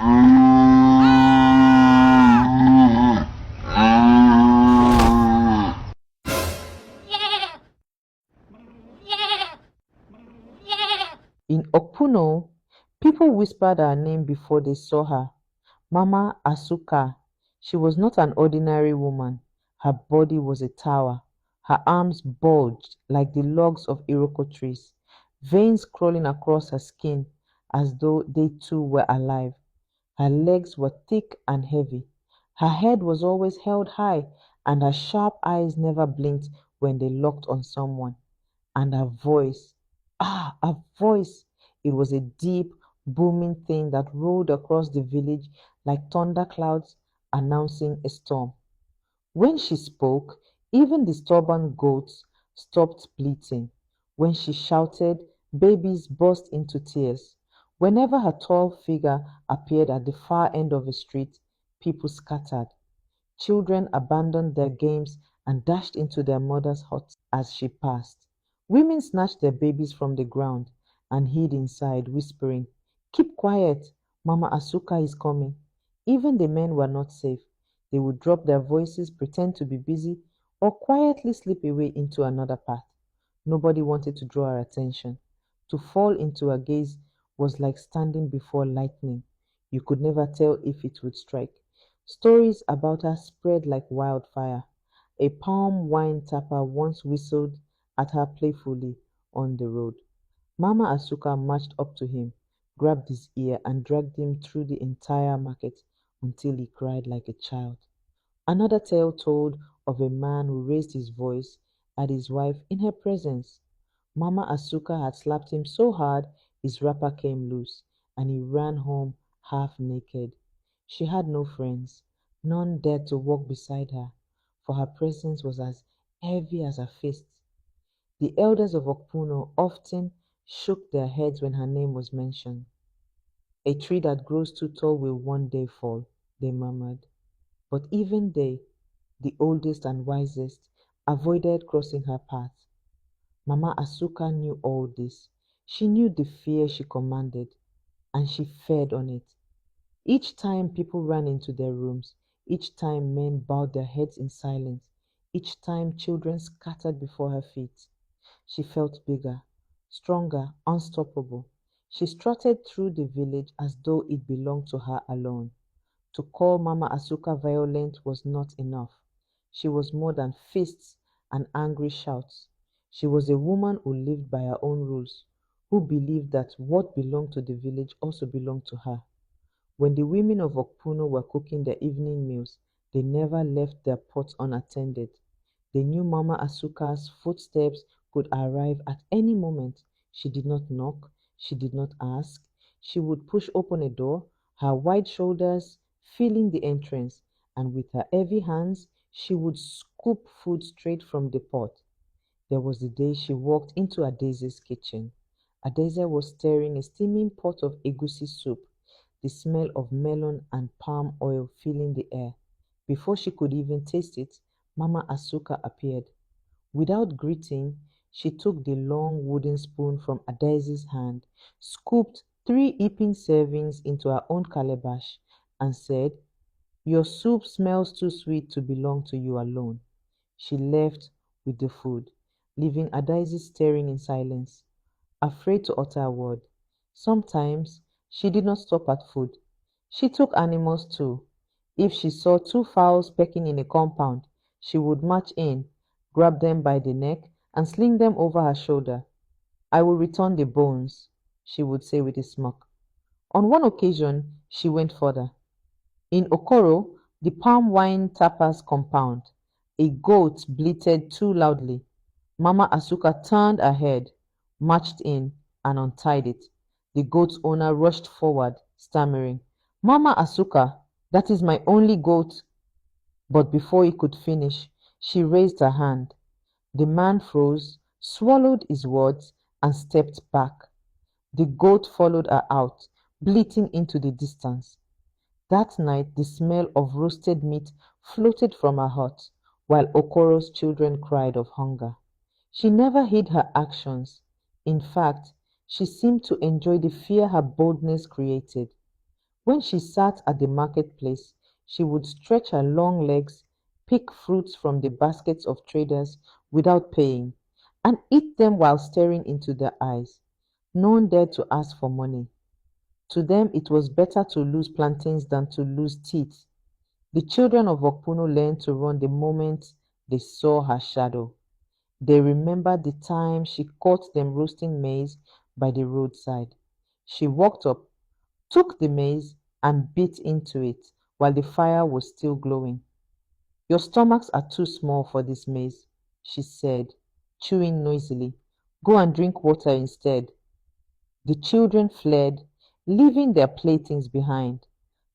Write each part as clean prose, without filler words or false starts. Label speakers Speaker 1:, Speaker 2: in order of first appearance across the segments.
Speaker 1: In Okuno, people whispered her name before they saw her. Mama Asooka. She was not an ordinary woman. Her body was a tower. Her arms bulged like the logs of Iroko trees, veins crawling across her skin as though they too were alive. Her legs were thick and heavy. Her head was always held high, and her sharp eyes never blinked when they locked on someone. And her voice, her voice, it was a deep, booming thing that rolled across the village like thunder clouds announcing a storm. When she spoke, even the stubborn goats stopped bleating. When she shouted, babies burst into tears. Whenever her tall figure appeared at the far end of a street, people scattered. Children abandoned their games and dashed into their mothers' huts as she passed. Women snatched their babies from the ground and hid inside, whispering, keep quiet, Mama Asuka is coming. Even the men were not safe. They would drop their voices, pretend to be busy, or quietly slip away into another path. Nobody wanted to draw her attention. To fall into her gaze was like standing before lightning. You could never tell if it would strike. Stories about her spread like wildfire. A palm wine tapper once whistled at her playfully on the road. Mama Asuka marched up to him, grabbed his ear, and dragged him through the entire market until he cried like a child. Another tale told of a man who raised his voice at his wife in her presence. Mama Asuka had slapped him so hard his wrapper came loose, and he ran home half naked. She had no friends. None dared to walk beside her, for her presence was as heavy as her fists. The elders of Okpuno often shook their heads when her name was mentioned. A tree that grows too tall will one day fall, they murmured. But even they, the oldest and wisest, avoided crossing her path. Mama Asuka knew all this. She knew the fear she commanded, and she fed on it. Each time people ran into their rooms, each time men bowed their heads in silence, each time children scattered before her feet, she felt bigger, stronger, unstoppable. She strutted through the village as though it belonged to her alone. To call Mama Asuka violent was not enough. She was more than fists and angry shouts. She was a woman who lived by her own rules, who believed that what belonged to the village also belonged to her. When the women of Okpuno were cooking their evening meals, they never left their pots unattended. They knew Mama Asuka's footsteps could arrive at any moment. She did not knock, she did not ask. She would push open a door, her wide shoulders filling the entrance, and with her heavy hands, she would scoop food straight from the pot. There was the day she walked into Adese's kitchen. Adese was stirring a steaming pot of egusi soup, the smell of melon and palm oil filling the air. Before she could even taste it, Mama Asuka appeared. Without greeting, she took the long wooden spoon from Adese's hand, scooped 3 heaping servings into her own calabash, and said, your soup smells too sweet to belong to you alone. She left with the food, leaving Adaise staring in silence, afraid to utter a word. Sometimes she did not stop at food. She took animals too. If she saw 2 fowls pecking in a compound, she would march in, grab them by the neck, and sling them over her shoulder. I will return the bones, she would say with a smirk. On one occasion, she went further. In Okoro, the palm wine tappers compound, a goat bleated too loudly. Mama Asuka turned her head, marched in, and untied it. The goat's owner rushed forward, stammering, Mama Asuka, that is my only goat. But before he could finish, she raised her hand. The man froze, swallowed his words, and stepped back. The goat followed her out, bleating into the distance. That night the smell of roasted meat floated from her hut, while Okoro's children cried of hunger. She never hid her actions. In fact, she seemed to enjoy the fear her boldness created. When she sat at the marketplace, she would stretch her long legs, pick fruits from the baskets of traders without paying, and eat them while staring into their eyes. No one dared to ask for money. To them, it was better to lose plantains than to lose teeth. The children of Okpuno learned to run the moment they saw her shadow. They remembered the time she caught them roasting maize by the roadside. She walked up, took the maize, and bit into it while the fire was still glowing. Your stomachs are too small for this maize, she said, chewing noisily. Go and drink water instead. The children fled, leaving their playthings behind.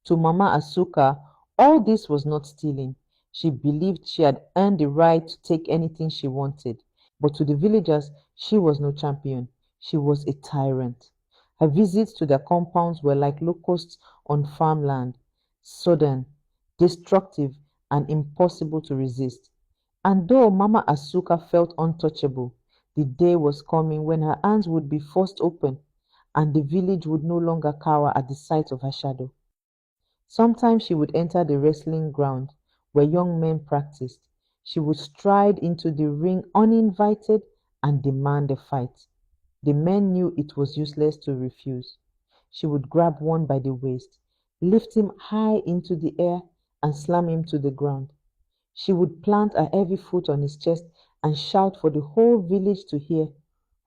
Speaker 1: To Mama Asuka, all this was not stealing. She believed she had earned the right to take anything she wanted. But to the villagers, she was no champion. She was a tyrant. Her visits to their compounds were like locusts on farmland, sudden, destructive, and impossible to resist. And though Mama Asuka felt untouchable, the day was coming when her hands would be forced open and the village would no longer cower at the sight of her shadow. Sometimes she would enter the wrestling ground where young men practiced. She would stride into the ring uninvited and demand a fight. The men knew it was useless to refuse. She would grab one by the waist, lift him high into the air, and slam him to the ground. She would plant a heavy foot on his chest and shout for the whole village to hear.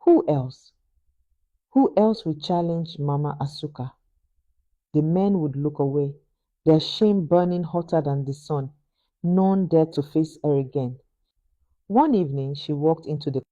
Speaker 1: Who else? Who else would challenge Mama Asuka? The men would look away, their shame burning hotter than the sun. None dared to face her again. One evening, she walked into the